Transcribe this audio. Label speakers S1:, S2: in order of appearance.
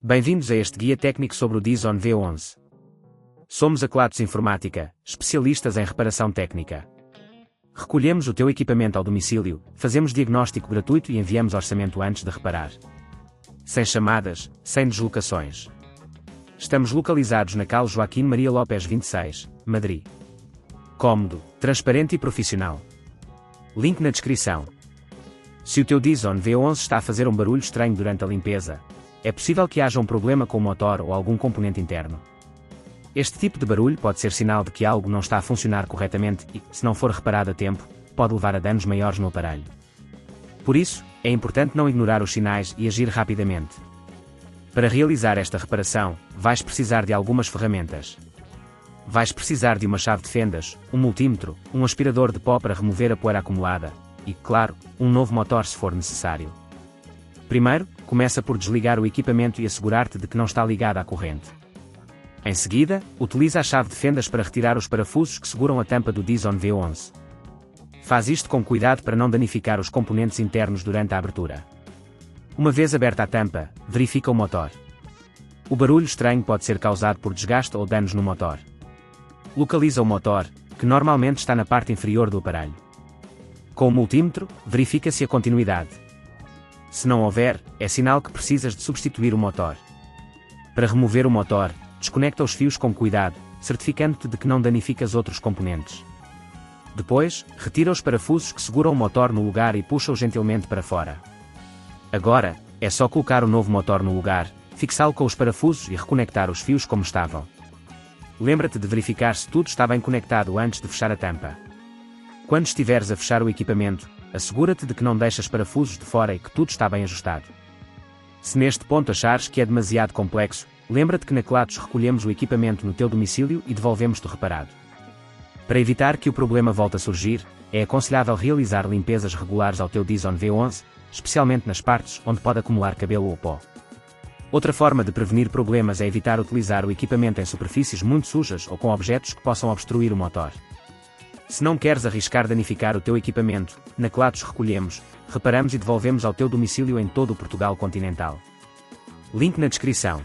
S1: Bem-vindos a este guia técnico sobre o Dyson V11. Somos a Kelatos Informática, especialistas em reparação técnica. Recolhemos o teu equipamento ao domicílio, fazemos diagnóstico gratuito e enviamos orçamento antes de reparar. Sem chamadas, sem deslocações. Estamos localizados na Cal Joaquim Maria Lopes 26, Madrid. Cómodo, transparente e profissional. Link na descrição. Se o teu Dyson V11 está a fazer um barulho estranho durante a limpeza, é possível que haja um problema com o motor ou algum componente interno. Este tipo de barulho pode ser sinal de que algo não está a funcionar corretamente e, se não for reparado a tempo, pode levar a danos maiores no aparelho. Por isso, é importante não ignorar os sinais e agir rapidamente. Para realizar esta reparação, vais precisar de algumas ferramentas. Vais precisar de uma chave de fendas, um multímetro, um aspirador de pó para remover a poeira acumulada e, claro, um novo motor se for necessário. Primeiro, começa por desligar o equipamento e assegurar-te de que não está ligado à corrente. Em seguida, utiliza a chave de fendas para retirar os parafusos que seguram a tampa do Dyson V11. Faz isto com cuidado para não danificar os componentes internos durante a abertura. Uma vez aberta a tampa, verifica o motor. O barulho estranho pode ser causado por desgaste ou danos no motor. Localiza o motor, que normalmente está na parte inferior do aparelho. Com o multímetro, verifica se há continuidade. Se não houver, é sinal que precisas de substituir o motor. Para remover o motor, desconecta os fios com cuidado, certificando-te de que não danificas outros componentes. Depois, retira os parafusos que seguram o motor no lugar e puxa-o gentilmente para fora. Agora, é só colocar o novo motor no lugar, fixá-lo com os parafusos e reconectar os fios como estavam. Lembra-te de verificar se tudo está bem conectado antes de fechar a tampa. Quando estiveres a fechar o equipamento, assegura-te de que não deixas parafusos de fora e que tudo está bem ajustado. Se neste ponto achares que é demasiado complexo, lembra-te que na Kelatos recolhemos o equipamento no teu domicílio e devolvemos-te reparado. Para evitar que o problema volte a surgir, é aconselhável realizar limpezas regulares ao teu Dyson V11, especialmente nas partes onde pode acumular cabelo ou pó. Outra forma de prevenir problemas é evitar utilizar o equipamento em superfícies muito sujas ou com objetos que possam obstruir o motor. Se não queres arriscar danificar o teu equipamento, na Kelatos recolhemos, reparamos e devolvemos ao teu domicílio em todo o Portugal continental. Link na descrição.